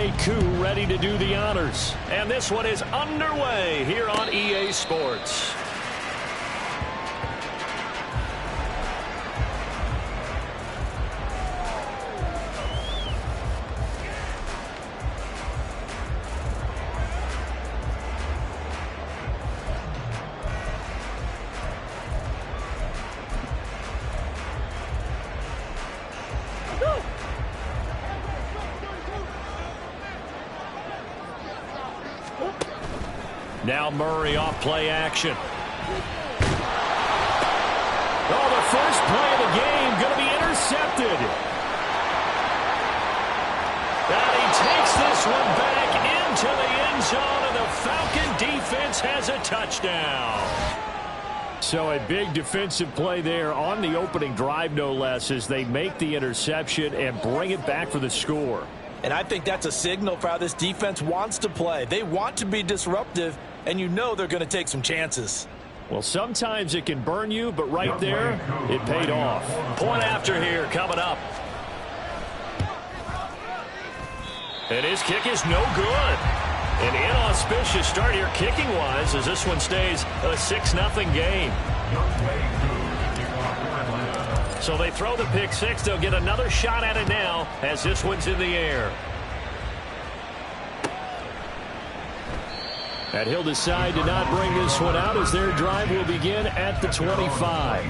Jay Koo ready to do the honors. And this one is underway here on EA Sports. Now Murray off play action. Oh, the first play of the game going to be intercepted. And he takes this one back into the end zone, and the Falcon defense has a touchdown. So a big defensive play there on the opening drive, no less, as they make the interception and bring it back for the score. And I think that's a signal for how this defense wants to play. They want to be disruptive, and you know they're going to take some chances. Well, sometimes it can burn you, but right there, it paid off. Point after here coming up. And his kick is no good. An inauspicious start here kicking-wise as this one stays a 6-0 game. So they throw the pick six. They'll get another shot at it now as this one's in the air. And he'll decide to not bring this one out as their drive will begin at the 25.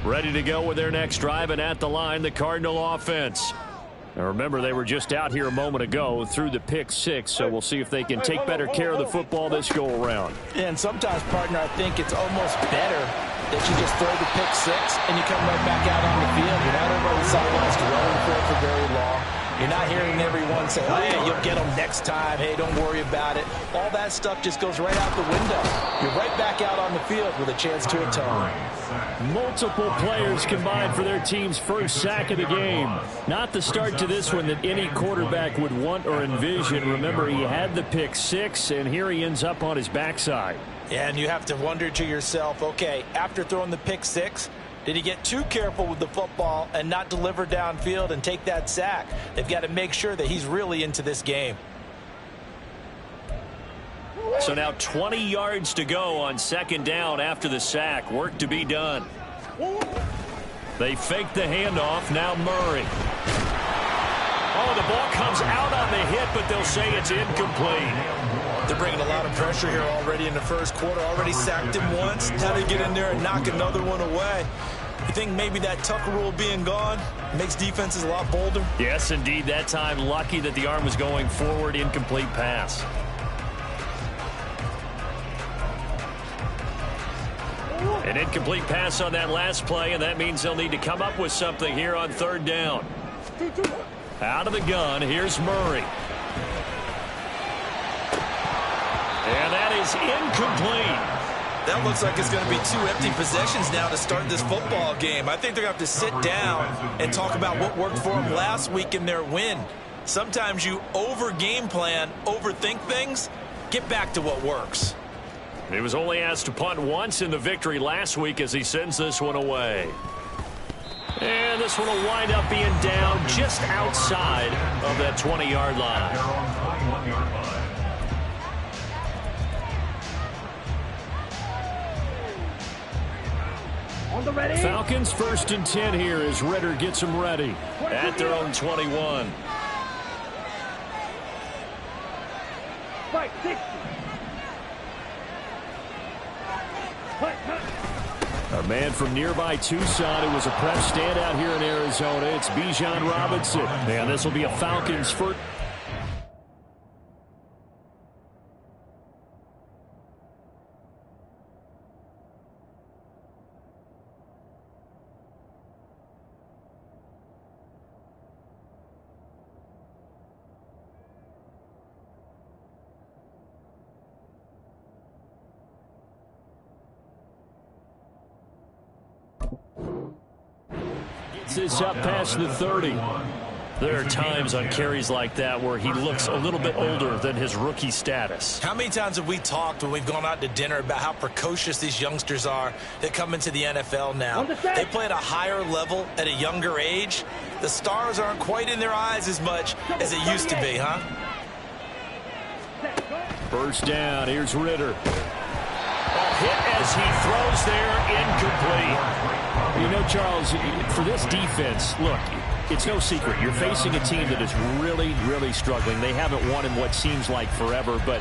Ready to go with their next drive, and at the line, the Cardinal offense. Now remember, they were just out here a moment ago through the pick six, so we'll see if they can take better care of the football this go-around. And sometimes, partner, I think it's almost better that you just throw the pick six and you come right back out on the field. You're not over on the sidelines dwelling for very long. You're not hearing everyone say, oh, yeah, you'll get them next time. Hey, don't worry about it. All that stuff just goes right out the window. You're right back out on the field with a chance to atone. Multiple players combined for their team's first sack of the game. Not the start to this one that any quarterback would want or envision. Remember, he had the pick six, and here he ends up on his backside. Yeah, and you have to wonder to yourself, okay, after throwing the pick six, did he get too careful with the football and not deliver downfield and take that sack? They've got to make sure that he's really into this game. So now 20 yards to go on second down after the sack. Work to be done. They fake the handoff. Now Murray. Oh, the ball comes out on the hit, but they'll say it's incomplete. They're bringing a lot of pressure here already in the first quarter. Already sacked him once. Now they get in there and knock another one away. You think maybe that Tucker rule being gone makes defenses a lot bolder? Yes, indeed. That time, lucky that the arm was going forward. Incomplete pass. An incomplete pass on that last play, and that means they'll need to come up with something here on third down. Out of the gun, here's Murray. And that is incomplete. That looks like it's going to be two empty possessions now to start this football game. I think they're going to have to sit down and talk about what worked for them last week in their win. Sometimes you over-game plan, overthink things. Get back to what works. He was only asked to punt once in the victory last week as he sends this one away. And this one will wind up being down just outside of that 20-yard line. Falcons 1st and 10 here as Ritter gets them ready at their own 21. A man from nearby Tucson who was a prep standout here in Arizona. It's Bijan Robinson. And this will be a Falcons first. This up past the 30. There are times on carries like that where he looks a little bit older than his rookie status. How many times have we talked when we've gone out to dinner about how precocious these youngsters are that come into the NFL now? They play at a higher level at a younger age. The stars aren't quite in their eyes as much as it used to be, huh? First down, here's Ritter. A hit as he throws there, incomplete. You know, Charles, for this defense, look, it's no secret. You're facing a team that is really, really struggling. They haven't won in what seems like forever, but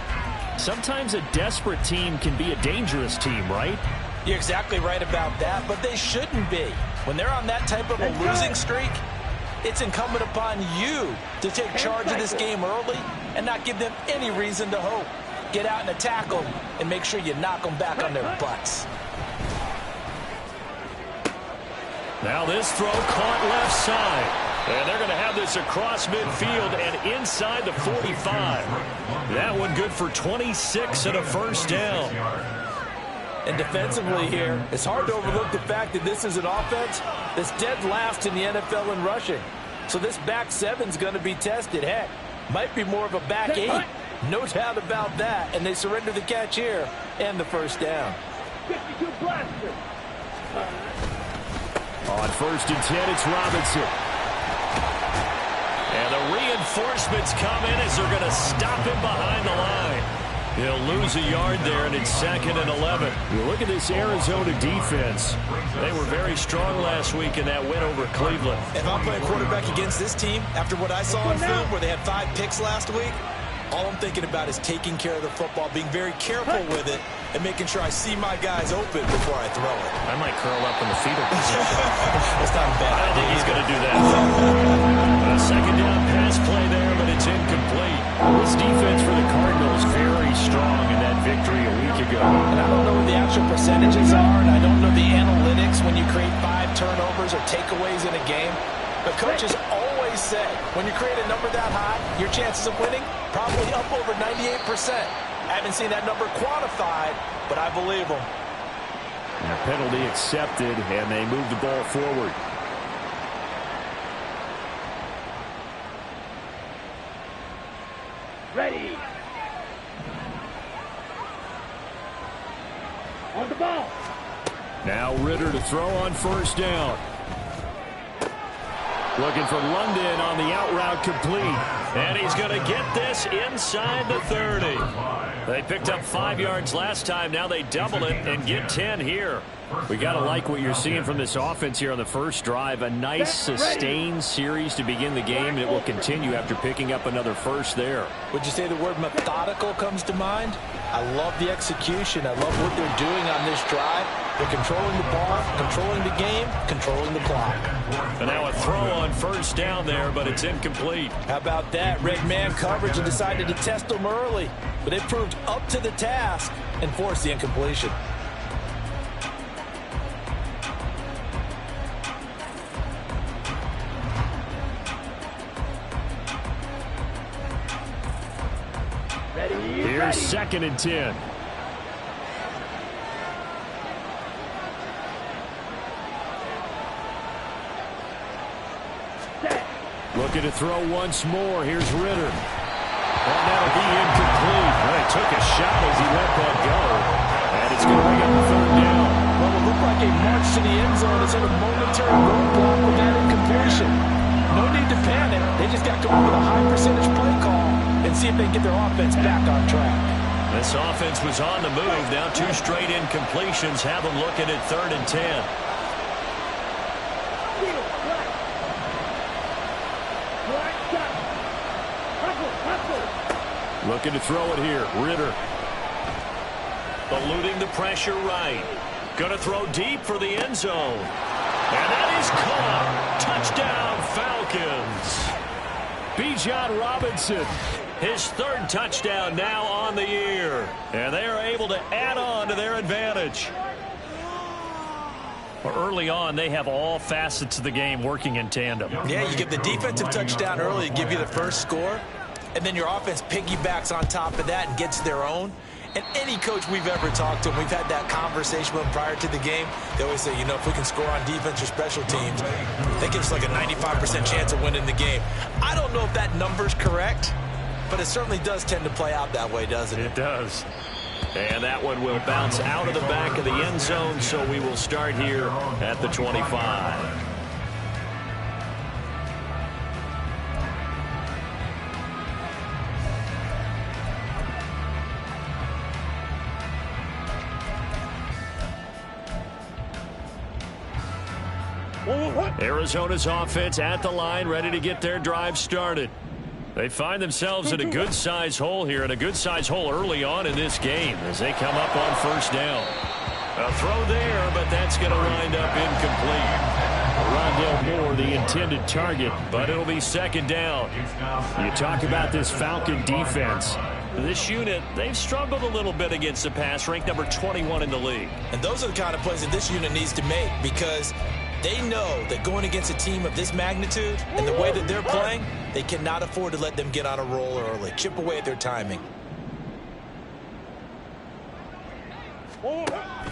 sometimes a desperate team can be a dangerous team, right? You're exactly right about that, but they shouldn't be. When they're on that type of a losing streak, it's incumbent upon you to take charge of this game early and not give them any reason to hope. Get out and attack them and make sure you knock them back on their butts. Now this throw caught left side. And they're going to have this across midfield and inside the 45. That one good for 26 and a first down. And defensively here, it's hard to overlook the fact that this is an offense that's dead last in the NFL in rushing. So this back seven's going to be tested. Heck, might be more of a back eight. No doubt about that. And they surrender the catch here and the first down. 52 blaster. On first and 10, it's Robinson. And the reinforcements come in as they're going to stop him behind the line. He'll lose a yard there, and it's 2nd and 11. Look at this Arizona defense. They were very strong last week in that win over Cleveland. If I'm playing quarterback against this team, after what I saw on film where they had 5 picks last week, all I'm thinking about is taking care of the football, being very careful with it, and making sure I see my guys open before I throw it. I might curl up in the fetal position. That's not bad. I don't think he's going to do that. A second down pass play there, but it's incomplete. This defense for the Cardinals very strong in that victory a week ago. And I don't know what the actual percentages are, and I don't know the analytics when you create 5 turnovers or takeaways in a game. But coaches always say when you create a number that high, your chances of winning probably up over 98%. I haven't seen that number quantified, but I believe them. And a penalty accepted, and they move the ball forward. Ready. On the ball. Now Ritter to throw on first down. Looking for London on the out route complete. And he's going to get this inside the 30. They picked up 5 yards last time. Now they double it and get 10 here. We got to like what you're seeing from this offense here on the first drive. A nice sustained series to begin the game, and it will continue after picking up another first there. Would you say the word methodical comes to mind? I love the execution. I love what they're doing on this drive. They're controlling the ball, controlling the game, controlling the clock. And now a throw on first down there, but it's incomplete. How about that? Red man coverage and decided to test them early. But it proved up to the task and forced the incompletion. Here's 2nd and 10. Looking to throw once more. Here's Ritter. And that'll be incomplete. Well, he took a shot as he let that go. And it's going to bring up the 3rd down. Well, it looked like a march to the end zone is in a momentary roadblock with that incompletion. No need to panic. They just got to go with a high percentage play call and see if they can get their offense back on track. This offense was on the move. Now 2 straight incompletions have them looking at 3rd and 10. Looking to throw it here. Ritter. Eluding the pressure right. Going to throw deep for the end zone. And that is caught. Touchdown, Falcons. Bijan Robinson. His 3rd touchdown now on the year. And they are able to add on to their advantage. Early on, they have all facets of the game working in tandem. Yeah, you get the defensive touchdown early to give you the first score. And then your offense piggybacks on top of that and gets their own. And any coach we've ever talked to, and we've had that conversation with them prior to the game, they always say, you know, if we can score on defense or special teams, that gives us like a 95% chance of winning the game. I don't know if that number's correct, but it certainly does tend to play out that way, doesn't it? It does. And that one will bounce out of the back of the end zone, so we will start here at the 25. Arizona's offense at the line, ready to get their drive started. They find themselves in a good-sized hole here, and a good-sized hole early on in this game as they come up on first down. A throw there, but that's going to wind up incomplete. Rondell Moore, the intended target, but it'll be second down. You talk about this Falcon defense. This unit, they've struggled a little bit against the pass, ranked number 21 in the league. And those are the kind of plays that this unit needs to make, because they know that going against a team of this magnitude and the way that they're playing, they cannot afford to let them get on a roll early. Chip away at their timing.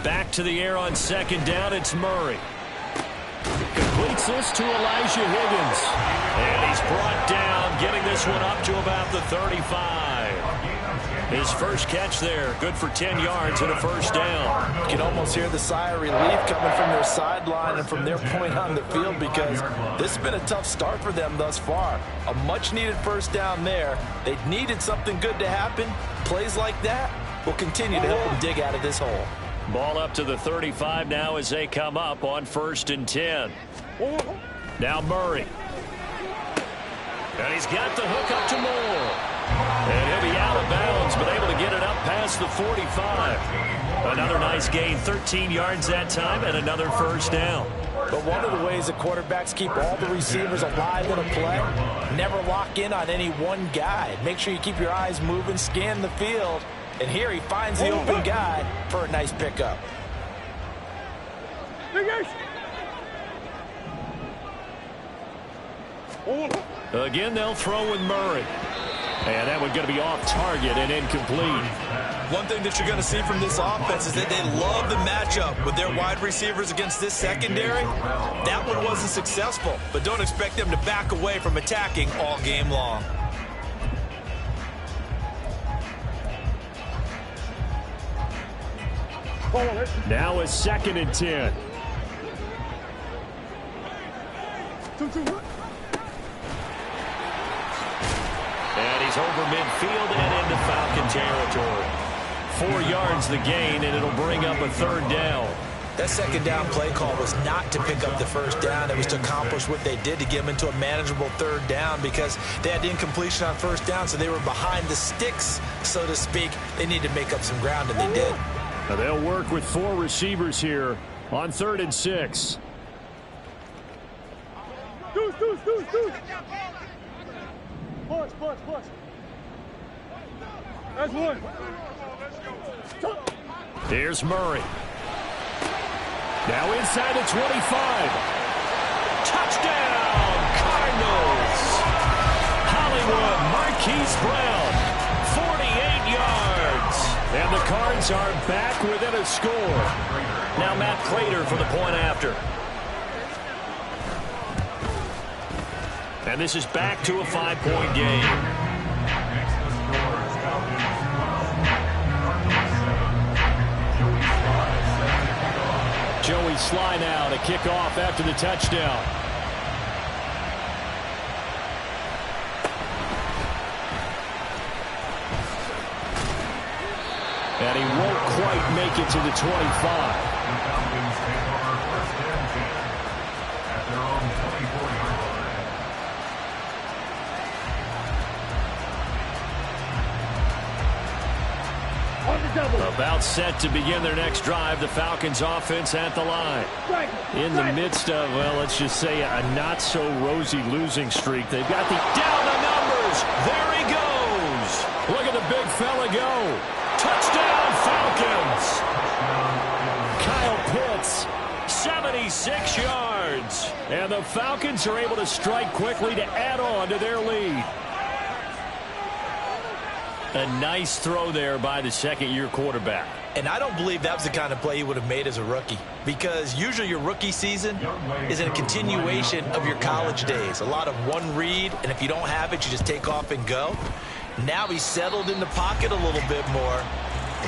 Back to the air on second down, it's Murray. Completes this to Elijah Higgins. And he's brought down, getting this one up to about the 35. His first catch there, good for 10 yards and a first down. You can almost hear the sigh of relief coming from their sideline and from their point on the field, because this has been a tough start for them thus far. A much-needed first down there. They needed something good to happen. Plays like that will continue to help them dig out of this hole. Ball up to the 35 now as they come up on 1st and 10. Now Murray. And he's got the hook up to Moore. And he'll be out of bounds, but able to get it up past the 45. Another nice gain, 13 yards that time, and another first down. But one of the ways the quarterbacks keep all the receivers alive in a play, never lock in on any one guy. Make sure you keep your eyes moving, scan the field. And here he finds the open guy for a nice pickup. Again, they'll throw with Murray. And that one's going to be off target and incomplete. One thing that you're going to see from this offense is that they love the matchup with their wide receivers against this secondary. That one wasn't successful, but don't expect them to back away from attacking all game long. Now a 2nd and 10. And he's over midfield and into Falcon territory. 4 yards the gain, and it'll bring up a 3rd down. That second down play call was not to pick up the first down. It was to accomplish what they did, to get them into a manageable 3rd down, because they had incompletion on first down, so they were behind the sticks, so to speak. They needed to make up some ground, and they did. Now they'll work with 4 receivers here on 3rd and 6. Deuce. Push. That's one. Here's Murray. Now inside the 25. Touchdown, Cardinals. Hollywood Marquise Brown, 48 yards. And the Cards are back within a score. Now Matt Prater for the point after. And this is back to a 5-point game. Joey Sly now to kick off after the touchdown. And he won't quite make it to the 25. About set to begin their next drive. The Falcons offense at the line. In the midst of, well, let's just say a not-so-rosy losing streak. They've got the down the numbers. There he goes. Look at the big fella go. Touchdown, Falcons. Kyle Pitts, 76 yards. And the Falcons are able to strike quickly to add on to their lead. A nice throw there by the second-year quarterback. And I don't believe that was the kind of play he would have made as a rookie, because usually your rookie season is a continuation of your college days. A lot of one read, and if you don't have it, you just take off and go. Now he's settled in the pocket a little bit more,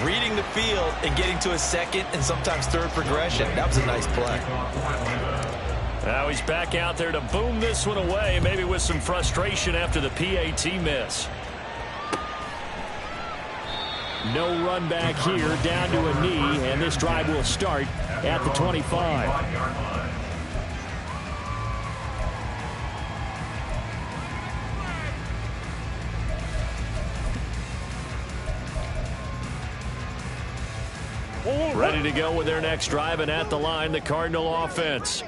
reading the field and getting to a second and sometimes third progression. That was a nice play. Now he's back out there to boom this one away, maybe with some frustration after the PAT miss. No run back here, down to a knee, and this drive will start at the 25. Ready to go with their next drive, and at the line, the Cardinal offense.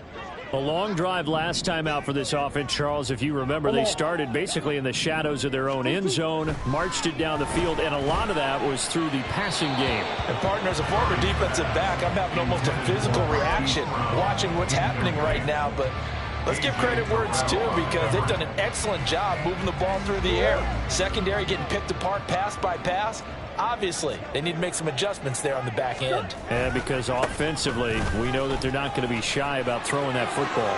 A long drive last time out for this offense, Charles. If you remember, they started basically in the shadows of their own end zone, marched it down the field, and a lot of that was through the passing game. And, partner, as a former defensive back, I'm having almost a physical reaction watching what's happening right now. But let's give credit where it's due, because they've done an excellent job moving the ball through the air. Secondary getting picked apart pass by pass. Obviously, they need to make some adjustments there on the back end. And because offensively, we know that they're not going to be shy about throwing that football.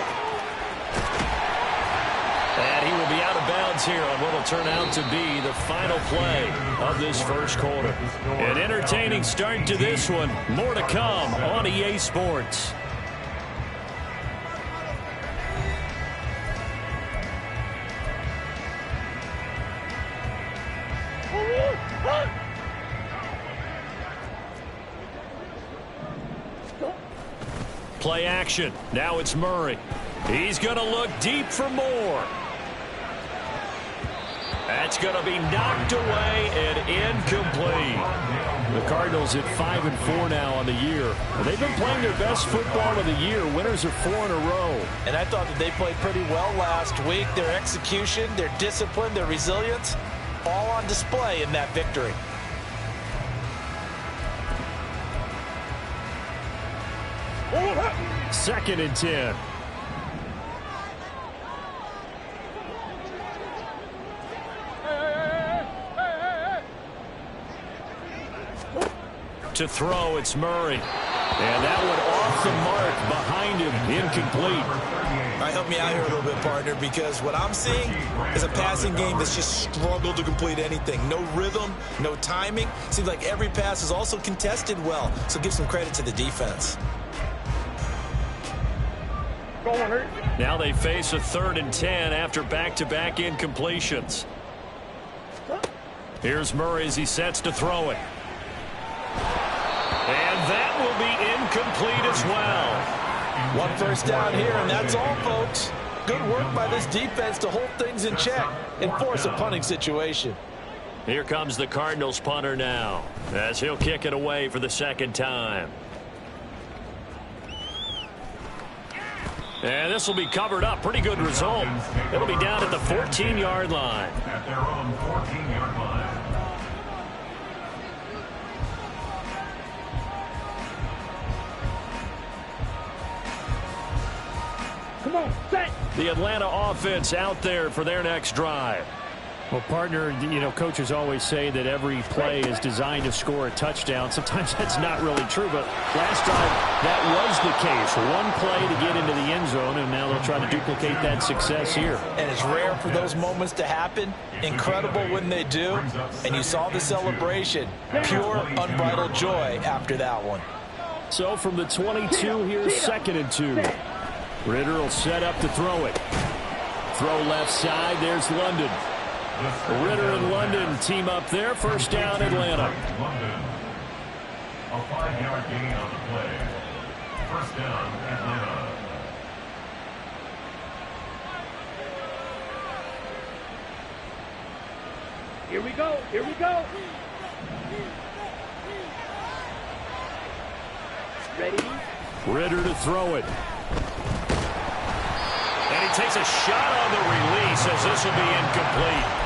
And he will be out of bounds here on what will turn out to be the final play of this first quarter. An entertaining start to this one. More to come on EA Sports. Play action. Now it's Murray. He's going to look deep for more. That's going to be knocked away and incomplete. The Cardinals at 5-4 now on the year. They've been playing their best football of the year. Winners of 4 in a row. And I thought that they played pretty well last week. Their execution, their discipline, their resilience, all on display in that victory. Second and 10. To throw, it's Murray. And that one off the mark behind him, incomplete. All right, help me out here a little bit, partner, because what I'm seeing is a passing game that's just struggled to complete anything. No rhythm, no timing. Seems like every pass is also contested well, so give some credit to the defense. Now they face a 3rd and 10 after back-to-back incompletions. Here's Murray as he sets to throw it. And that will be incomplete as well. One first down here, and that's all, folks. Good work by this defense to hold things in check and force a punting situation. Here comes the Cardinals punter now, as he'll kick it away for the second time. And this will be covered up. Pretty good result. It'll be down at the 14-yard line. At their own 14-yard line. Come on, set. The Atlanta offense out there for their next drive. Well, partner, you know, coaches always say that every play is designed to score a touchdown. Sometimes that's not really true, but last drive, that was the case. One play to get into the end zone, and now they'll try to duplicate that success here. And it's rare for those moments to happen. Incredible when they do. And you saw the celebration. Pure, unbridled joy after that one. So from the 22, here's 2nd and 2. Ritter will set up to throw it. Throw left side, there's London. Ritter and London team up there. First down, Atlanta. London. A 5-yard gain on the play. First down, Atlanta. Here we go. Here we go. Ready? Ritter to throw it. And he takes a shot on the release as this will be incomplete.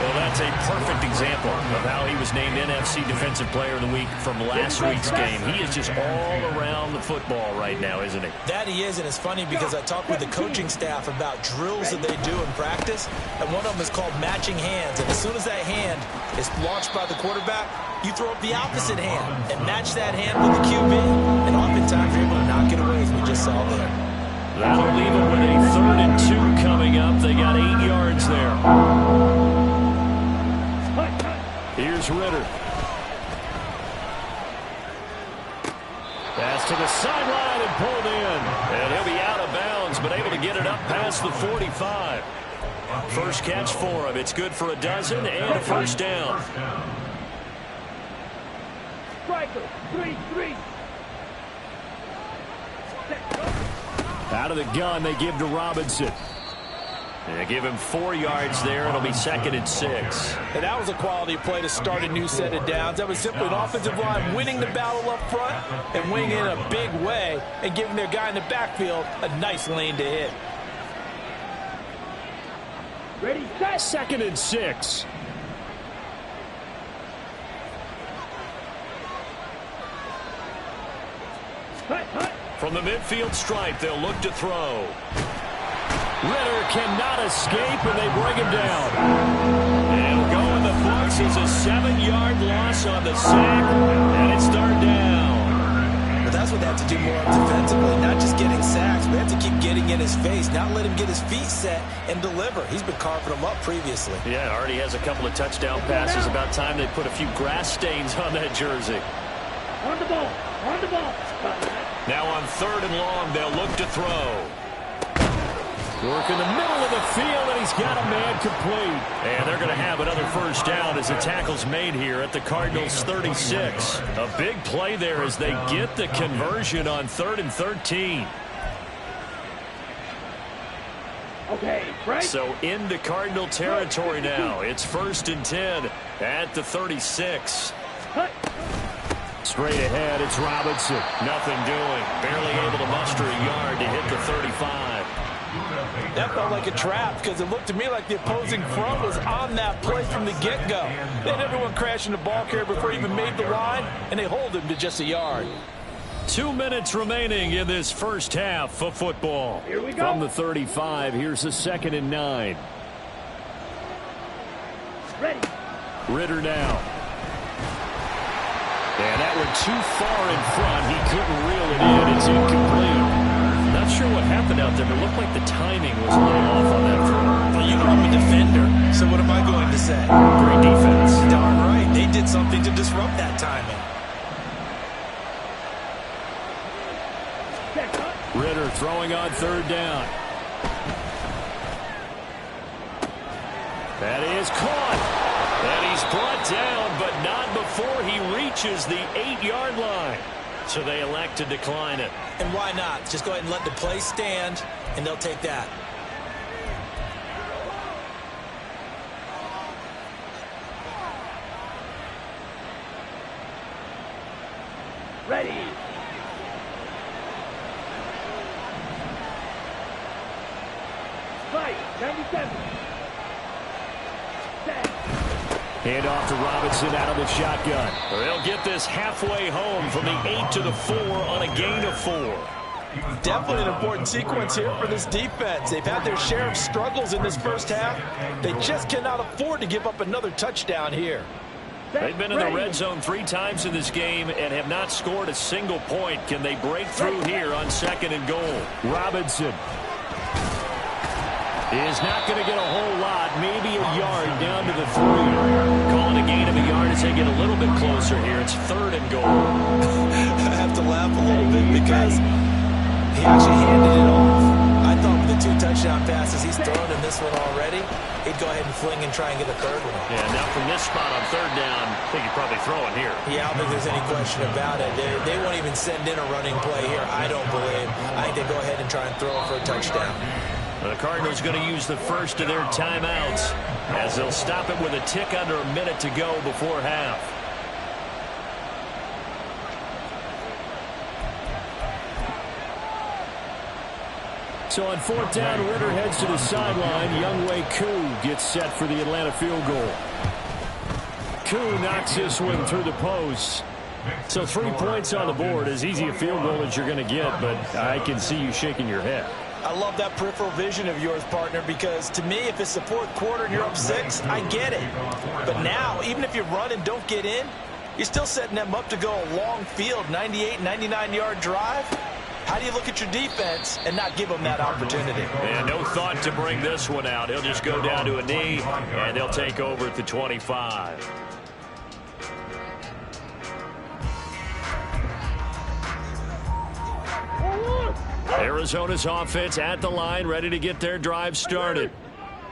Well, that's a perfect example of how he was named NFC Defensive Player of the Week from last week's game. He is just all around the football right now, isn't he? That he is, and it's funny because I talked with the coaching staff about drills that they do in practice, and one of them is called matching hands. And as soon as that hand is launched by the quarterback, you throw up the opposite hand and match that hand with the QB. And oftentimes you're able to knock it away, as we just saw there. That'll leave it with a 3rd and 2 coming up. They got 8 yards there. Here's Ritter. Pass to the sideline and pulled in. And he'll be out of bounds, but able to get it up past the 45. First catch for him. It's good for a dozen and a first down. Striker, 3-3. Out of the gun, they give to Robinson. And they give him 4 yards there. It'll be 2nd and 6. And that was a quality play to start a new set of downs. That was simply an offensive line winning the battle up front and winning in a big way and giving their guy in the backfield a nice lane to hit. Ready, set. 2nd and 6. Hut, hut. From the midfield stripe, they'll look to throw. Ritter cannot escape, and they bring him down. And go in the books is a 7-yard loss on the sack, and it's 3rd down. But that's what they have to do more of defensively, not just getting sacks. We have to keep getting in his face, not let him get his feet set and deliver. He's been carving them up previously. Yeah, already has a couple of touchdown passes. About time they put a few grass stains on that jersey. On the ball, on the ball. Now on 3rd and long, they'll look to throw. Work in the middle of the field, and he's got a man complete. And they're going to have another first down as the tackle's made here at the Cardinals' 36. A big play there as they get the conversion on 3rd and 13. Okay, right. So into Cardinal territory now. It's 1st and 10 at the 36. Hut. Straight ahead, it's Robinson. Nothing doing. Barely able to muster a yard to hit the 35. That felt like a trap because it looked to me like the opposing front was on that play from the get-go. They had everyone crashing the ball carrier before he even made the line, and they hold him to just a yard. 2 minutes remaining in this first half of football. Here we go. From the 35, here's the 2nd and 9. Ready. Ritter now. And that went too far in front. He couldn't reel it in. It's incomplete. Not sure what happened out there, but it looked like the timing was a little off on that throw. Well, you know I'm a defender, so what am I going to say? Great defense. Darn right. They did something to disrupt that timing. Check, hut. Ritter throwing on 3rd down. That is caught. And he's brought down, but not before he reaches the 8-yard line. So they elect to decline it. And why not? Just go ahead and let the play stand, and they'll take that. Ready. Fight, 97. Set. Hand off to Robinson out of the shotgun. They'll get this halfway home from the 8 to the 4 on a gain of 4. Definitely an important sequence here for this defense. They've had their share of struggles in this first half. They just cannot afford to give up another touchdown here. They've been in the red zone 3 times in this game and have not scored a single point. Can they break through here on 2nd and goal? Robinson is not going to get a whole lot, maybe a yard down to the 3. Calling a gain of a yard as they get a little bit closer here. It's 3rd and goal. I have to laugh a little bit because he actually handed it off. I thought with the 2 touchdown passes he's thrown in this one already, he'd go ahead and fling and try and get a 3rd one. Yeah, now from this spot on 3rd down, I think he'd probably throw it here. Yeah, I don't think there's any question about it. They won't even send in a running play here, I don't believe. I think they go ahead and try and throw it for a touchdown. The Cardinals going to use the first of their timeouts as they'll stop it with a tick under a minute to go before half. So on 4th down, Ritter heads to the sideline. Younghoe Koo gets set for the Atlanta field goal. Koo knocks this one through the post. So 3 points on the board, as easy a field goal as you're going to get, but I can see you shaking your head. I love that peripheral vision of yours, partner, because to me, if it's the 4th quarter and you're up 6, I get it. But now, even if you run and don't get in, you're still setting them up to go a long field, 98, 99-yard drive. How do you look at your defense and not give them that opportunity? And no thought to bring this one out. He'll just go down to a knee, and they'll take over at the 25. Arizona's offense at the line, ready to get their drive started.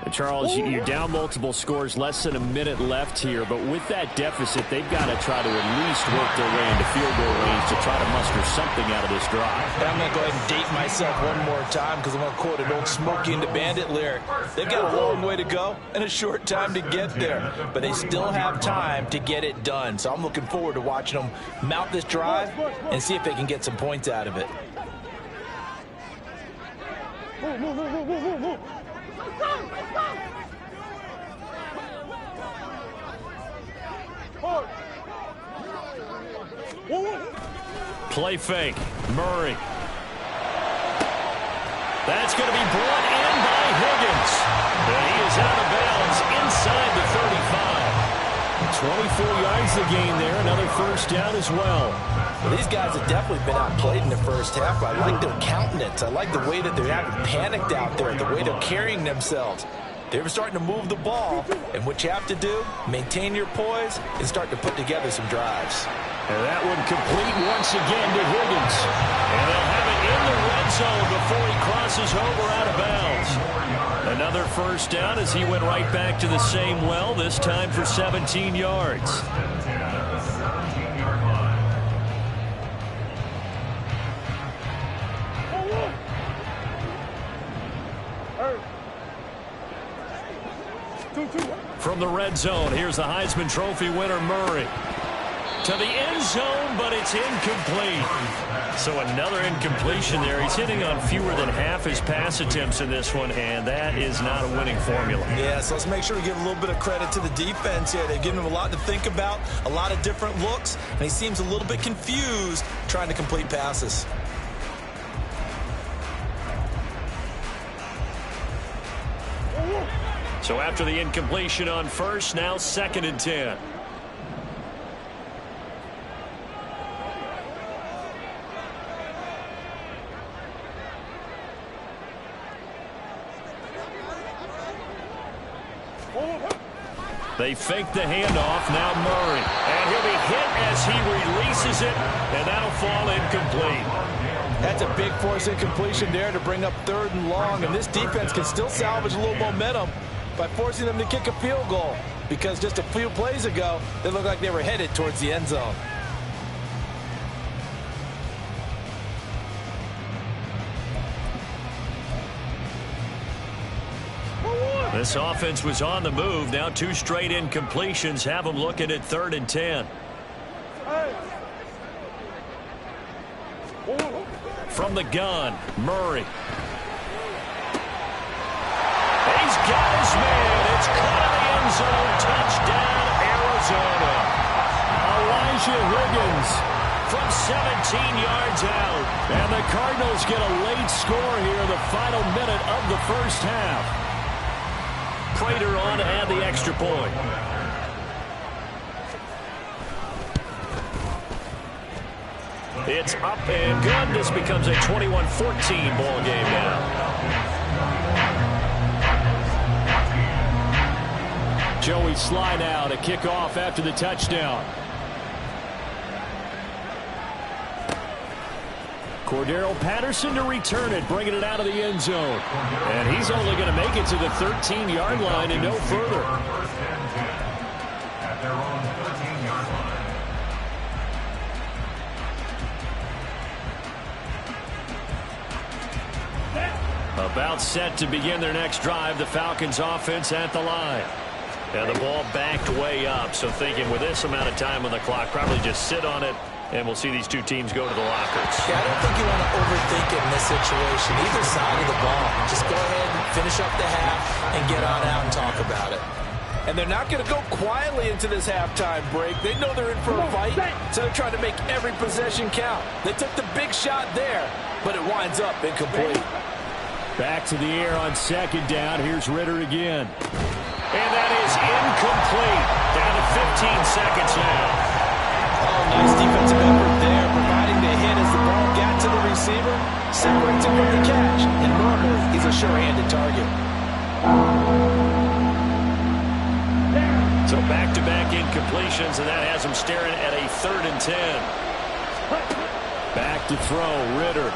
And Charles, you're down multiple scores, less than a minute left here, but with that deficit, they've got to try to at least work their way into field goal range to try to muster something out of this drive. I'm going to go ahead and date myself one more time because I'm going to quote an old Smokey and the Bandit lyric. They've got a long way to go and a short time to get there, but they still have time to get it done. So I'm looking forward to watching them mount this drive and see if they can get some points out of it. Play fake. Murray. That's going to be brought in by Higgins. And he is out of bounds inside the 35. 24 yards the gain there. Another first down as well. Well, these guys have definitely been outplayed in the first half. I like their countenance. I like the way that they're having panicked out there, the way they're carrying themselves. They're starting to move the ball, and what you have to do, maintain your poise and start to put together some drives. And that one complete once again to Higgins. And they'll have it in the red zone before he crosses over out of bounds. Another first down as he went right back to the same well, this time for 17 yards. From the red zone, here's the Heisman Trophy winner, Murray. To the end zone, but it's incomplete. So another incompletion there. He's hitting on fewer than half his pass attempts in this one, and that is not a winning formula. Yeah, so let's make sure we give a little bit of credit to the defense here. They've given him a lot to think about, a lot of different looks, and he seems a little bit confused trying to complete passes. So after the incompletion on first, now 2nd and 10. They fake the handoff, now Murray. And he'll be hit as he releases it, and that'll fall incomplete. That's a big force incompletion there to bring up 3rd and long, and this defense can still salvage a little momentum by forcing them to kick a field goal, because just a few plays ago, they looked like they were headed towards the end zone. This offense was on the move. Now 2 straight incompletions have them looking at 3rd and 10. From the gun, Murray. He's got his man. It's caught in the end zone. Touchdown, Arizona. Elijah Higgins from 17 yards out. And the Cardinals get a late score here, the final minute of the first half. Prater on to add the extra point. It's up and good. This becomes a 21-14 ball game now. Joey slide out, a kickoff after the touchdown. Cordero Patterson to return it, bringing it out of the end zone. And he's only going to make it to the 13-yard line and no further. At their own 13-yard line. About set to begin their next drive, the Falcons offense at the line. And the ball backed way up, so thinking with this amount of time on the clock, probably just sit on it And we'll see these two teams go to the lockers. Yeah, I don't think you want to overthink it in this situation. Either side of the ball. Just go ahead and finish up the half and get on out and talk about it. And they're not going to go quietly into this halftime break. They know they're in for a fight, so they're trying to make every possession count. They took the big shot there, but it winds up incomplete. Back to the air on second down. Here's Ritter again. And that is incomplete. Down to 15 seconds now. Oh, nice defensive effort there, providing the hit as the ball got to the receiver, separates him from the catch, and normally he's a sure-handed target. So back-to-back incompletions, and that has him staring at a 3rd and 10. Back to throw, Ritter.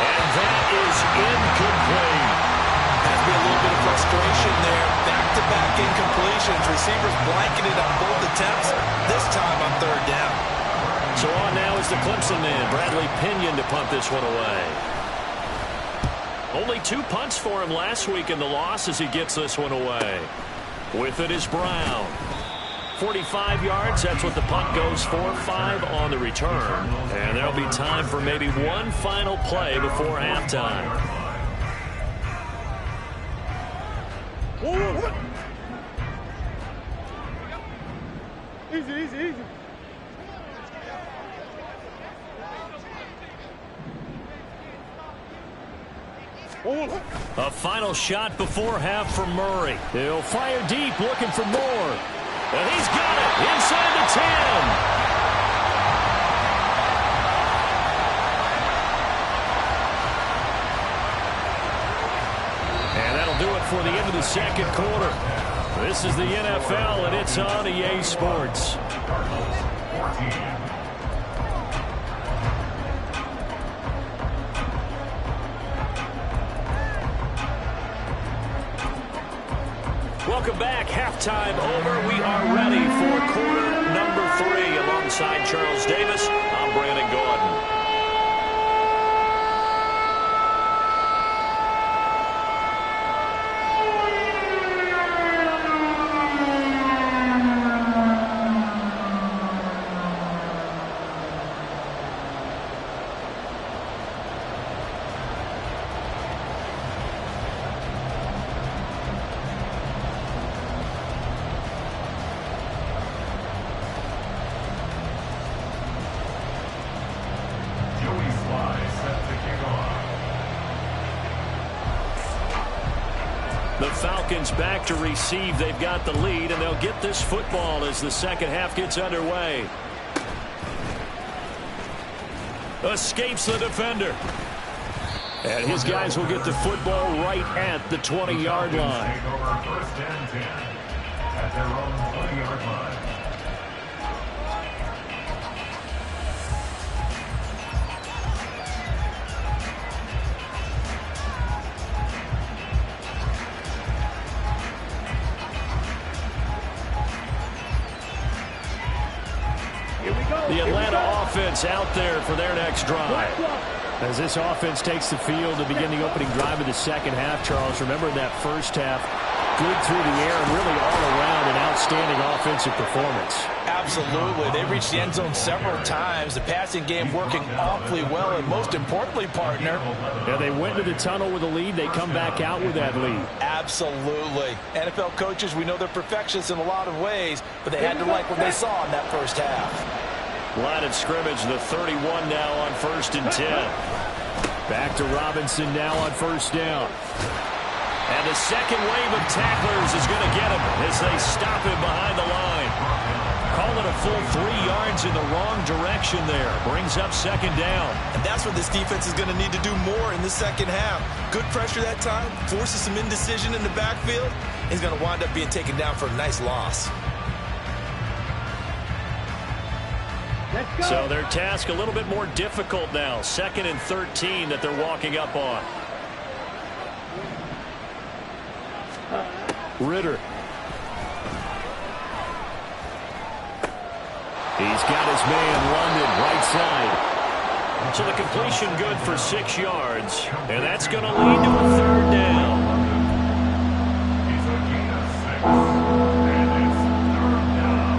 And that is incomplete. Has to be a little bit of frustration there. Back-to-back incompletions. Receivers blanketed on both attempts, this time on 3rd down. So on now is the Clemson man, Bradley Pinion, to punt this one away. Only 2 punts for him last week in the loss as he gets this one away. With it is Brown. 45 yards, that's what the punt goes for. 5 on the return. And there'll be time for maybe one final play before halftime. Easy. A final shot before half from Murray. He'll fire deep, looking for more. And he's got it inside the 10. And that'll do it for the end of the second quarter. This is the NFL, and it's on EA Sports. Cardinals 14. Welcome back. Halftime over. We are ready for quarter number 3. Alongside Charles Davis, I'm Brandon Gordon. The Falcons back to receive. They've got the lead, and they'll get this football as the second half gets underway. Escapes the defender. And his guys will get the football right at the 20-yard line. Take over 1st and 10 at their own 20-yard line. The Atlanta offense out there for their next drive. As this offense takes the field to begin the opening drive of the second half, Charles, remember in that first half, good through the air and really all around an outstanding offensive performance. Absolutely. They reached the end zone several times. The passing game working awfully well, and most importantly, partner. Yeah, they went to the tunnel with a lead. They come back out with that lead. Absolutely. NFL coaches, we know they're perfectionists in a lot of ways, but they had to like what they saw in that first half. Line of scrimmage, the 31 now on 1st and 10. Back to Robinson now on 1st down. And the second wave of tacklers is going to get him as they stop him behind the line. Call it a full 3 yards in the wrong direction there. Brings up 2nd down. And that's what this defense is going to need to do more in the second half. Good pressure that time, forces some indecision in the backfield. He's going to wind up being taken down for a nice loss. So their task a little bit more difficult now. 2nd and 13 that they're walking up on. Ritter. He's got his man London right side. So the completion good for 6 yards. And that's going to lead to a 3rd down. It's a gain of 6. And it's 3rd down.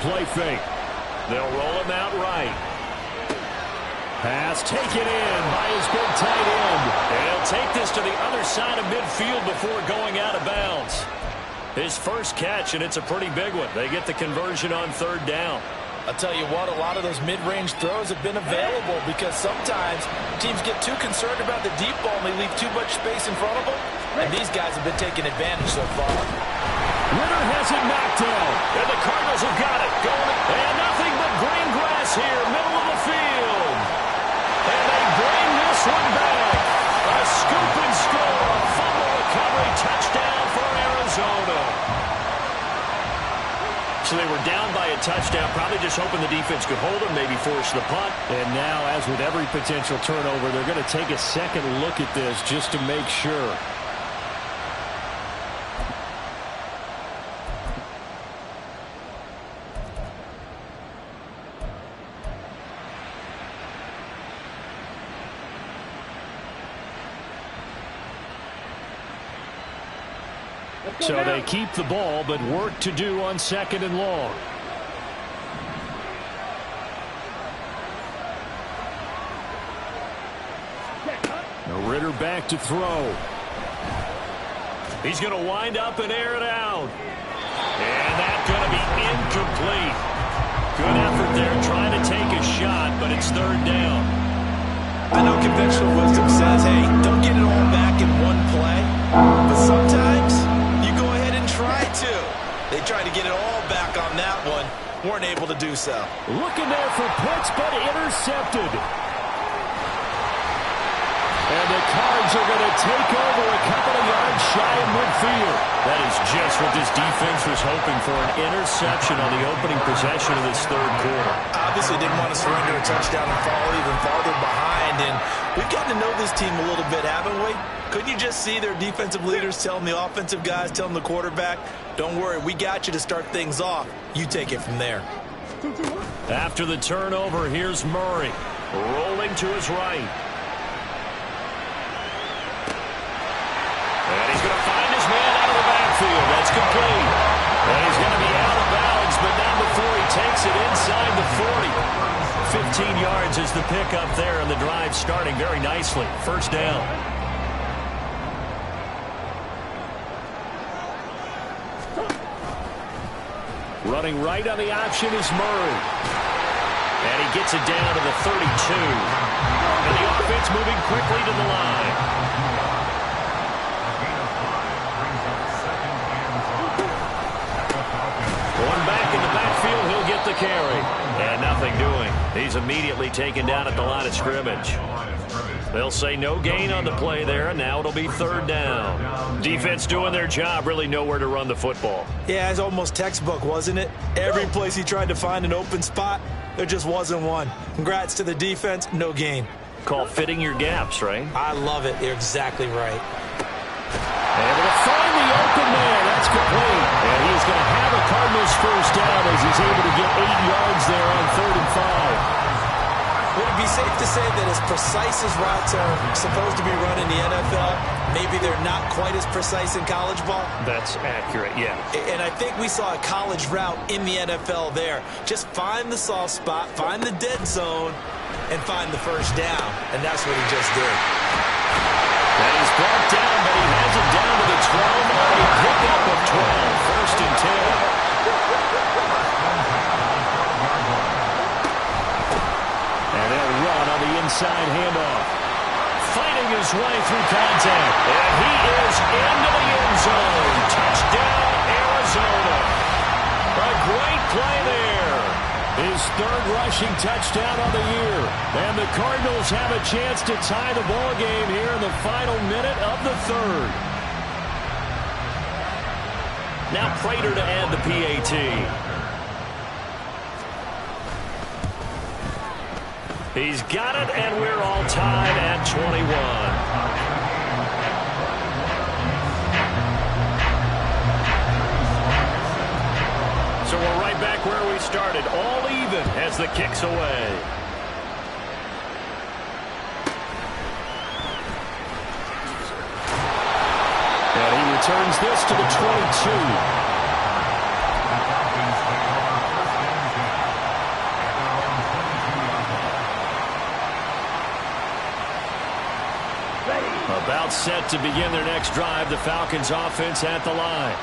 play fake. They'll roll him out right. Pass taken in by his big tight end. And he'll take this to the other side of midfield before going out of bounds. His first catch, and it's a pretty big one. They get the conversion on third down. I'll tell you what, a lot of those mid-range throws have been available because sometimes teams get too concerned about the deep ball and they leave too much space in front of them. And these guys have been taking advantage so far. Ritter has it knocked down. And the Cardinals have got it. Going, and nothing but green grass here, middle of the field. And they bring this one back. A scoop and score. A fumble recovery touchdown for Arizona. So they were down by a touchdown, probably just hoping the defense could hold them, maybe force the punt. And now, as with every potential turnover, they're going to take a second look at this just to make sure. So they keep the ball, but work to do on second and long. Now Ritter back to throw. He's going to wind up and air it out. And that's going to be incomplete. Good effort there trying to take a shot, but it's third down. I know conventional wisdom says, hey, don't get it all back in one play. But sometimes you go ahead and try to. They tried to get it all back on that one. Weren't able to do so. Looking there for Pitts, but intercepted. And the Cards are going to take over a couple of yards shy of midfield. That is just what this defense was hoping for, an interception on the opening possession of this third quarter. Obviously didn't want to surrender a touchdown and fall even farther behind. And we've gotten to know this team a little bit, haven't we? Couldn't you just see their defensive leaders telling the offensive guys, telling the quarterback, don't worry, we got you to start things off. You take it from there. After the turnover, here's Murray. Rolling to his right. And he's going to find his man out of the backfield. That's complete. And he's going to be out of bounds, but not before he takes it inside the 40. 15 yards is the pickup there, and the drive starting very nicely. First down. Running right on the option is Murray. And he gets it down to the 32. And the offense moving quickly to the line. One back in the backfield, he'll get the carry. And nothing doing. He's immediately taken down at the line of scrimmage. They'll say no gain on the play there, and now it'll be third down. Defense doing their job, really nowhere to run the football. Yeah, it's almost textbook, wasn't it? Every place he tried to find an open spot, there just wasn't one. Congrats to the defense, no gain. Call fitting your gaps, right? I love it. You're exactly right. Able to find the open man. That's complete. And he's going to have a Cardinals first down as he's able to get 8 yards there on 3rd and 5. Would it be safe to say that as precise as routes are supposed to be run in the NFL, maybe they're not quite as precise in college ball? That's accurate, yeah. And I think we saw a college route in the NFL there. Just find the soft spot, find the dead zone, and find the first down. And that's what he just did. That is brought down, but he has it down to the 12 on a pickup of 12. First and 10. And they'll run on the inside handoff. Fighting his way through contact. And he is into the end zone. Touchdown, Arizona. A great play there. His third rushing touchdown on the year. And the Cardinals have a chance to tie the ball game here in the final minute of the third. Now Prater to add the PAT. He's got it, and we're all tied at 21. So we're right back where we started, all even as the kick's away. And he returns this to the 22. about set to begin their next drive. The Falcons offense at the line.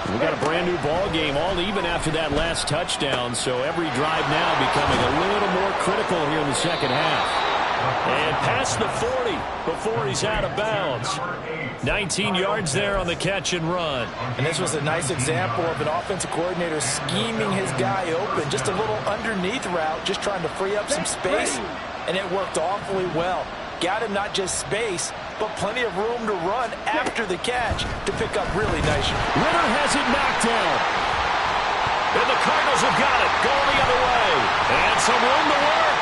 We've got a brand new ball game, all even after that last touchdown. So every drive now becoming a little more critical here in the second half. And past the 40 before he's out of bounds. 19 yards there on the catch and run. And this was a nice example of an offensive coordinator scheming his guy open. Just a little underneath route, just trying to free up some space. And it worked awfully well. Got him not just space, but plenty of room to run after the catch to pick up really nice. Ritter has it knocked down. And the Cardinals have got it. Going the other way. And some room to work.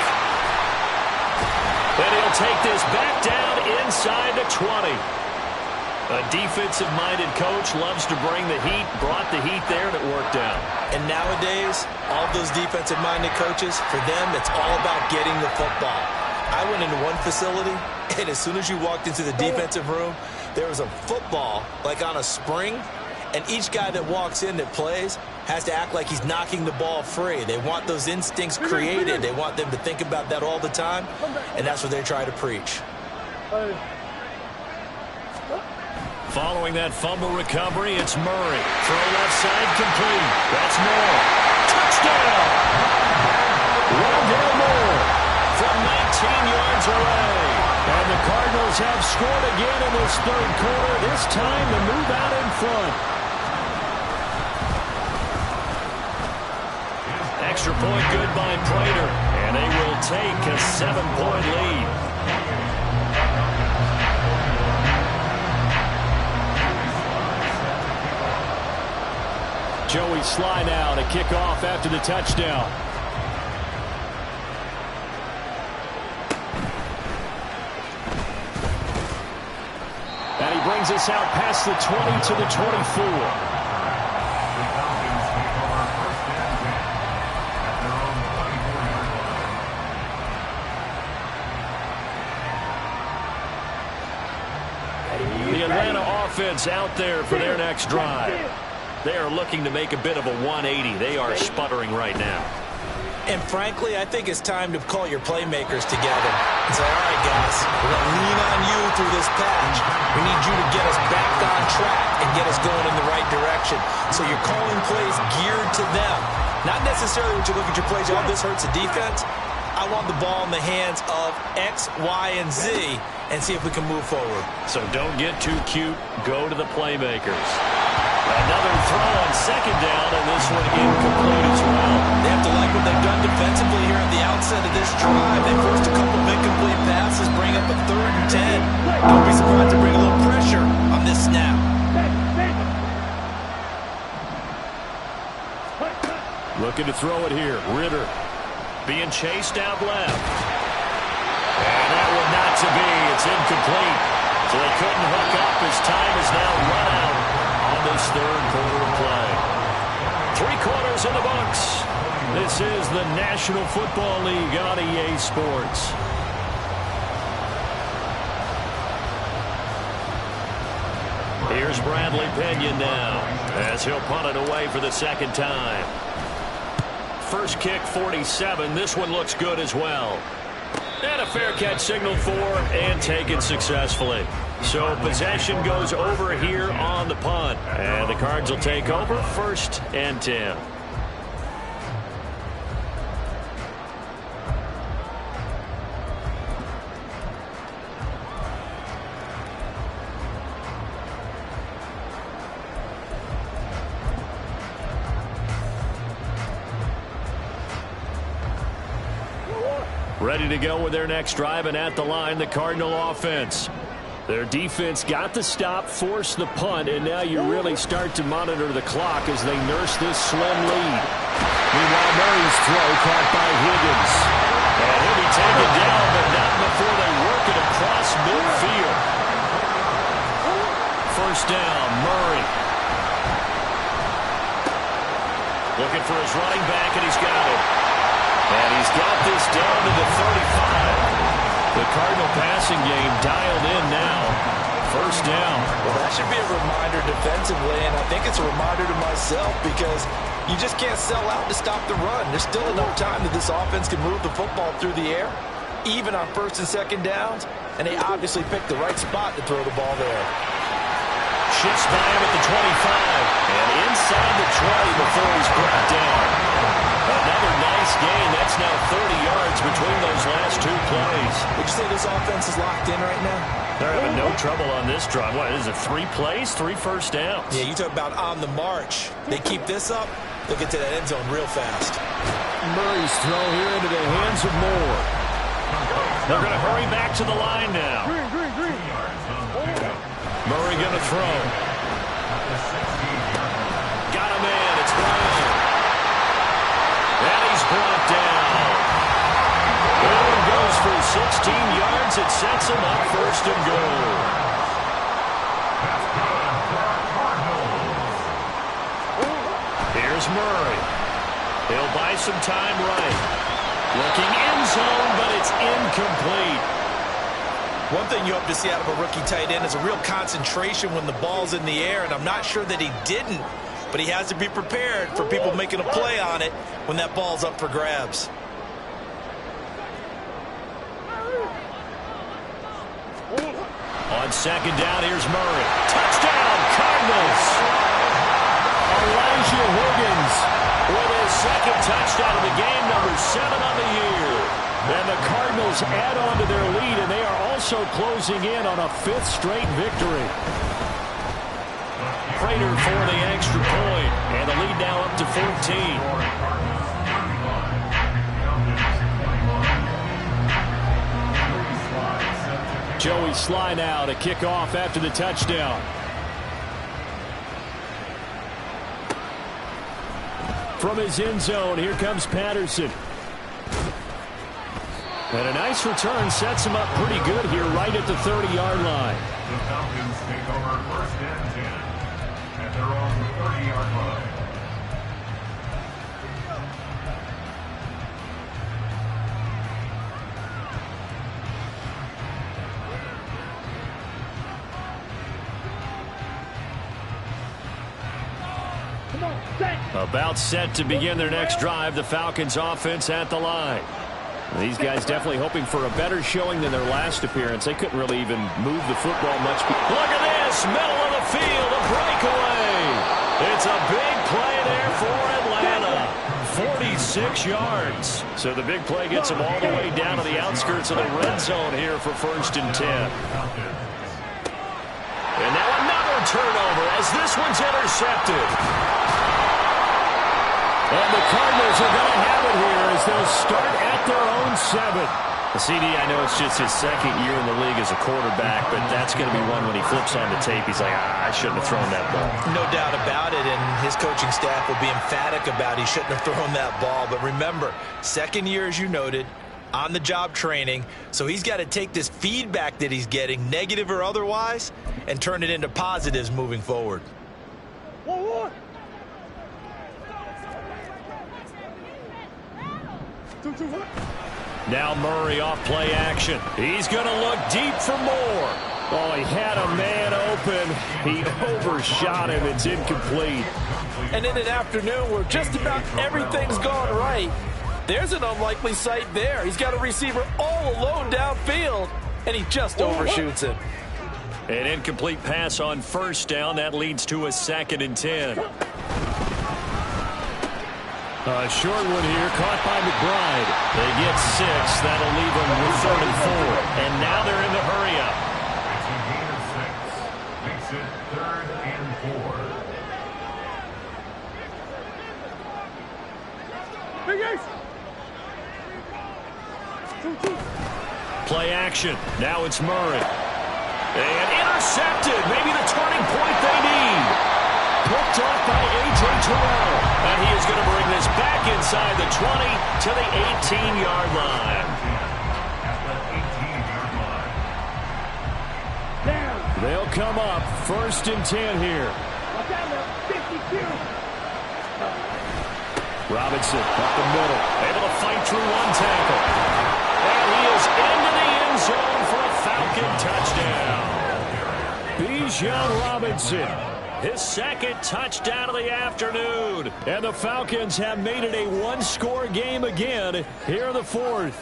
And he'll take this back down inside the 20. A defensive-minded coach loves to bring the heat, brought the heat there, and it worked out. And nowadays, all those defensive-minded coaches, for them, it's all about getting the football. I went into one facility, and as soon as you walked into the defensive room, there was a football, like on a spring, and each guy that walks in that plays has to act like he's knocking the ball free. They want those instincts created. They want them to think about that all the time, and that's what they try to preach. Following that fumble recovery, it's Murray. Throw left side complete. That's Moore. Touchdown! Rondale Moore from 19 yards away. And the Cardinals have scored again in this third quarter. This time to move out in front. Extra point good by Prater. And they will take a 7-point lead. Joey Sly now to kick off after the touchdown. And he brings us out past the 20 to the 24. The Atlanta offense out there for their next drive. They are looking to make a bit of a 180. They are sputtering right now. And frankly, I think it's time to call your playmakers together and say, all right, guys, we're going to lean on you through this patch. We need you to get us back on track and get us going in the right direction. So you're calling plays geared to them. Not necessarily when you look at your plays, oh, this hurts the defense. I want the ball in the hands of X, Y, and Z and see if we can move forward. So don't get too cute. Go to the playmakers. Another throw on second down, and this one incomplete as well. They have to like what they've done defensively here at the outset of this drive. They forced a couple of incomplete passes, bring up a 3rd and 10. Don't be surprised to bring a little pressure on this snap. Looking to throw it here. Ritter being chased out left. And that one not to be. It's incomplete. So they couldn't hook up. His time is now run out on this third quarter of play. 3 quarters in the books. This is the National Football League on EA Sports. Here's Bradley Pinion now as he'll punt it away for the second time. First kick, 47. This one looks good as well. And a fair catch signal for and taken successfully. So possession goes over here on the punt. And the Cards will take over 1st and 10. Ready to go with their next drive, and at the line, the Cardinal offense. Their defense got the stop, forced the punt, and now you really start to monitor the clock as they nurse this slim lead. Meanwhile, Murray's throw caught by Higgins. And he'll be taken down, but not before they work it across midfield. First down, Murray. Looking for his running back, and he's got it. And he's got this down to the 35. The Cardinal passing game dialed in now. First down. Well, that should be a reminder defensively, and I think it's a reminder to myself because you just can't sell out to stop the run. There's still enough time that this offense can move the football through the air, even on 1st and 2nd downs. And they obviously picked the right spot to throw the ball there. Shifts by him at the 25. And inside the 20 before he's brought down. Another nice gain. That's now 30 yards between those last two plays. Would you say this offense is locked in right now? They're having no trouble on this drive. What is it, 3 plays, 3 first downs? Yeah, you talk about on the march. They keep this up, they'll get to that end zone real fast. Murray's throw here into the hands of Moore. They're going to hurry back to the line now. Murray going to throw. Got a man. It's Brown. And he's brought down. Brown goes for 16 yards. It sets him up first and goal. Here's Murray. He'll buy some time right. Looking end zone, but it's incomplete. One thing you hope to see out of a rookie tight end is a real concentration when the ball's in the air, and I'm not sure that he didn't, but he has to be prepared for people making a play on it when that ball's up for grabs. On second down, here's Murray. Touchdown, Cardinals! Elijah Higgins with his second touchdown of the game, number 7 on the year. And the Cardinals add on to their lead, and they are also closing in on a 5th straight victory. Prater for the extra point, and the lead now up to 14. Joey Sly now to kick off after the touchdown. From his end zone, here comes Patterson. And a nice return sets him up pretty good here right at the 30-yard line. The Falcons take over first and 10 at their own 30-yard line. About set to begin their next drive, the Falcons offense at the line. These guys definitely hoping for a better showing than their last appearance. They couldn't really even move the football much. Look at this, middle of the field, a breakaway. It's a big play there for Atlanta. 46 yards. So the big play gets them all the way down to the outskirts of the red zone here for first and 10. And now another turnover as this one's intercepted. And the Cardinals are going to have it here as they'll start at their own 7. CD, I know it's just his second year in the league as a quarterback, but that's going to be one when he flips on the tape. He's like, I shouldn't have thrown that ball. No doubt about it, and his coaching staff will be emphatic about he shouldn't have thrown that ball. But remember, second year, as you noted, on-the-job training, so he's got to take this feedback that he's getting, negative or otherwise, and turn it into positives moving forward. Now Murray off play action. He's going to look deep for more. Oh, he had a man open. He overshot him. It's incomplete. And in an afternoon where just about everything's gone right, there's an unlikely sight there. He's got a receiver all alone downfield, and he just overshoots him. An incomplete pass on first down. That leads to a 2nd and 10. A short one here, caught by McBride. They get 6. That'll leave them with 3rd and 4. And now they're in the hurry-up. It's a gain of 6. Makes it 3rd and 4. Play action. Now it's Murray. And intercepted. Maybe the turning point they need. Picked off by A.J. Terrell. And he is going to bring this back inside the 20 to the 18-yard line. They'll come up 1st and 10 here. Robinson up the middle. Able to fight through one tackle. And he is into the end zone for a Falcon touchdown. Bijan Robinson. His 2nd touchdown of the afternoon. And the Falcons have made it a 1-score game again here in the 4th.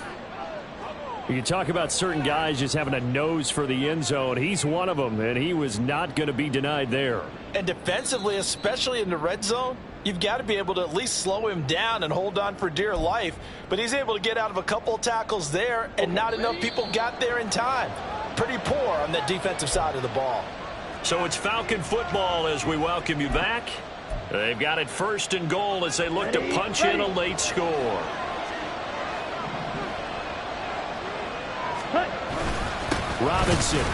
You talk about certain guys just having a nose for the end zone. He's one of them, and he was not going to be denied there. And defensively, especially in the red zone, you've got to be able to at least slow him down and hold on for dear life. But he's able to get out of a couple of tackles there, and not enough people got there in time. Pretty poor on the defensive side of the ball. So it's Falcon football as we welcome you back. They've got it 1st and goal as they look to punch in a late score. Robinson,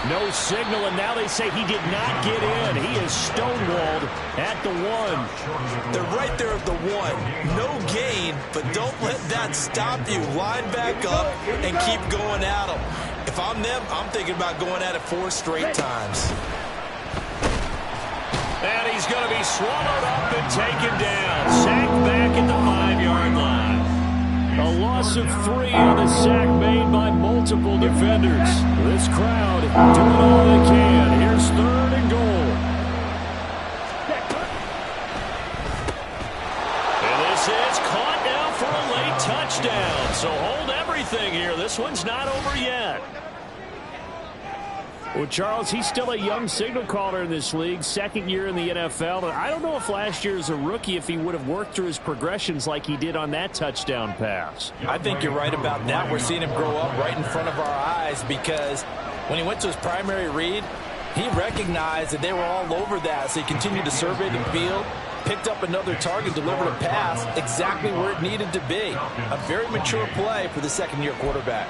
no signal, and now they say he did not get in. He is stonewalled at the 1. They're right there at the 1. No gain, but don't let that stop you. Line back up and keep going at them. If I'm them, I'm thinking about going at it 4 straight times. And he's going to be swallowed up and taken down. Sacked back at the 5-yard line. A loss of 3 on the sack made by multiple defenders. This crowd doing all they can. Here's 3rd and goal. And this is caught now for a late touchdown. So hold everything here. This one's not over yet. Well, Charles, he's still a young signal caller in this league, 2nd year in the NFL. And I don't know if last year as a rookie if he would have worked through his progressions like he did on that touchdown pass. I think you're right about that. We're seeing him grow up right in front of our eyes because when he went to his primary read, he recognized that they were all over that. So he continued to survey the field, picked up another target, delivered a pass exactly where it needed to be. A very mature play for the 2nd-year quarterback.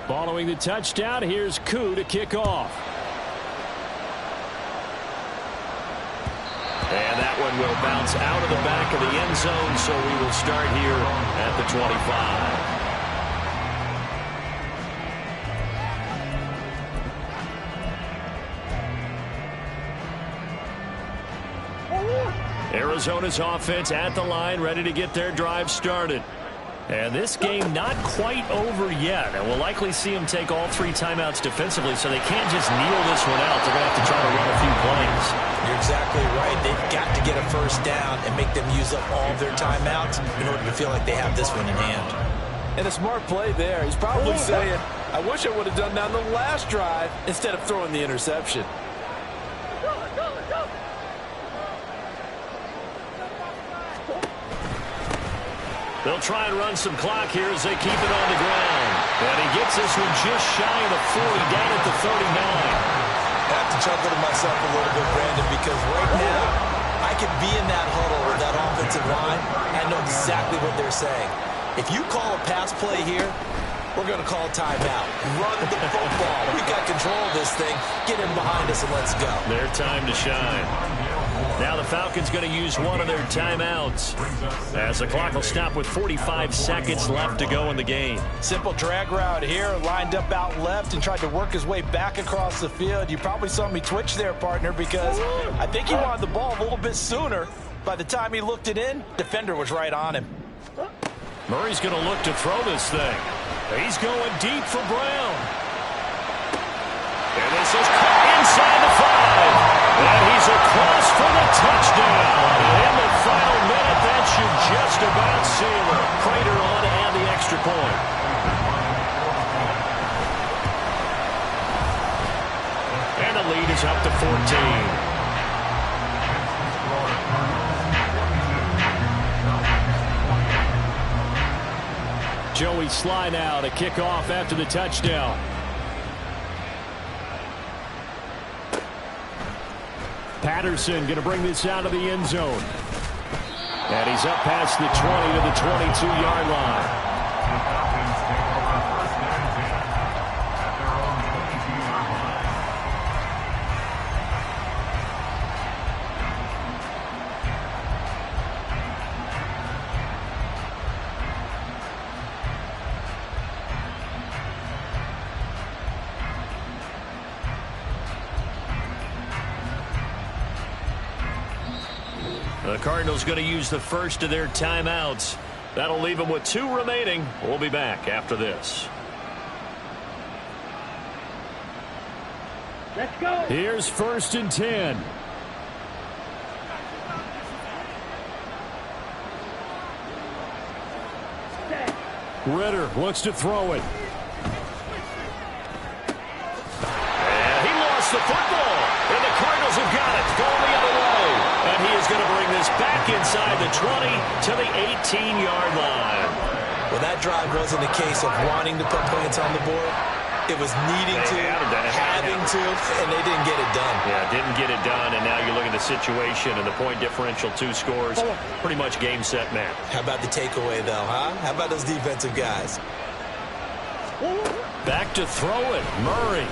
Following the touchdown, here's Koo to kick off. And that one will bounce out of the back of the end zone, so we will start here at the 25. Arizona's offense at the line, ready to get their drive started. And this game not quite over yet. And we'll likely see them take all 3 timeouts defensively, so they can't just kneel this one out. They're going to have to try to run a few plays. You're exactly right. They've got to get a 1st down and make them use up all of their timeouts in order to feel like they have this one in hand. And a smart play there. He's probably saying, I wish I would have done that on the last drive instead of throwing the interception. They'll try and run some clock here as they keep it on the ground. And he gets this one just shy of the 40, down at the 39. I have to chuckle to myself a little bit, Brandon, because right now I could be in that huddle with that offensive line. I know exactly what they're saying. If you call a pass play here, we're going to call a timeout. Run the football. We've got control of this thing. Get him behind us and let's go. Their time to shine. Now the Falcons going to use one of their timeouts as the clock will stop with 45 seconds left to go in the game. Simple drag route here, lined up out left and tried to work his way back across the field. You probably saw me twitch there, partner, because I think he wanted the ball a little bit sooner. By the time he looked it in, defender was right on him. Murray's going to look to throw this thing. He's going deep for Brown. And this is inside the 5. And he's across for the touchdown. And in the final minute, that should just about seal it. Prater on to add the extra point. And the lead is up to 14. Joey Sly now to kick off after the touchdown. Patterson going to bring this out of the end zone. And he's up past the 20 to the 22-yard line. The Cardinals going to use the first of their timeouts. That'll leave them with 2 remaining. We'll be back after this. Let's go. Here's 1st and 10. Set. Ritter looks to throw it. And he lost the football. And the Cardinals have got it. Going the other way. And he is going to bring this back inside the 20 to the 18-yard line. Well, that drive wasn't a case of wanting to put points on the board. It was needing to, having to, and they didn't get it done. Yeah, didn't get it done, and now you look at the situation and the point differential, 2 scores, pretty much game, set, match. How about the takeaway, though, huh? How about those defensive guys? Back to throw it, Murray.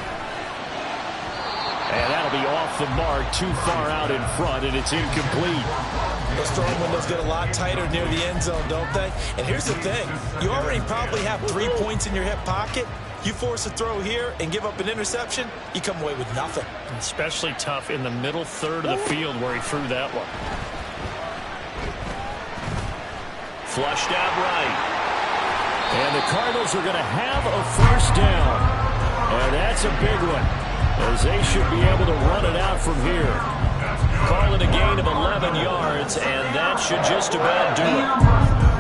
And that'll be off the mark, too far out in front, and it's incomplete. Those throwing windows get a lot tighter near the end zone, don't they? And here's the thing. You already probably have 3 points in your hip pocket. You force a throw here and give up an interception, you come away with nothing. Especially tough in the middle third of the field where he threw that one. Flushed out right. And the Cardinals are going to have a 1st down. And that's a big one, as they should be able to run it out from here. Call it a gain of 11 yards, and that should just about do it.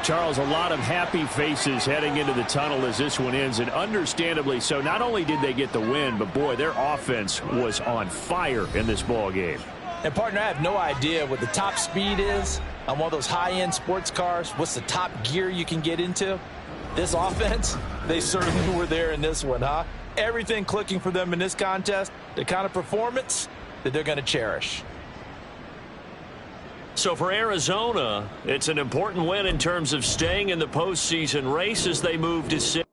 Charles, a lot of happy faces heading into the tunnel as this one ends, and understandably so. Not only did they get the win, but boy, their offense was on fire in this ball game. And partner, I have no idea what the top speed is on one of those high-end sports cars. What's the top gear you can get into? This offense, they certainly were there in this one, huh? Everything clicking for them in this contest, the kind of performance that they're going to cherish. So for Arizona, it's an important win in terms of staying in the postseason race as they move to 6.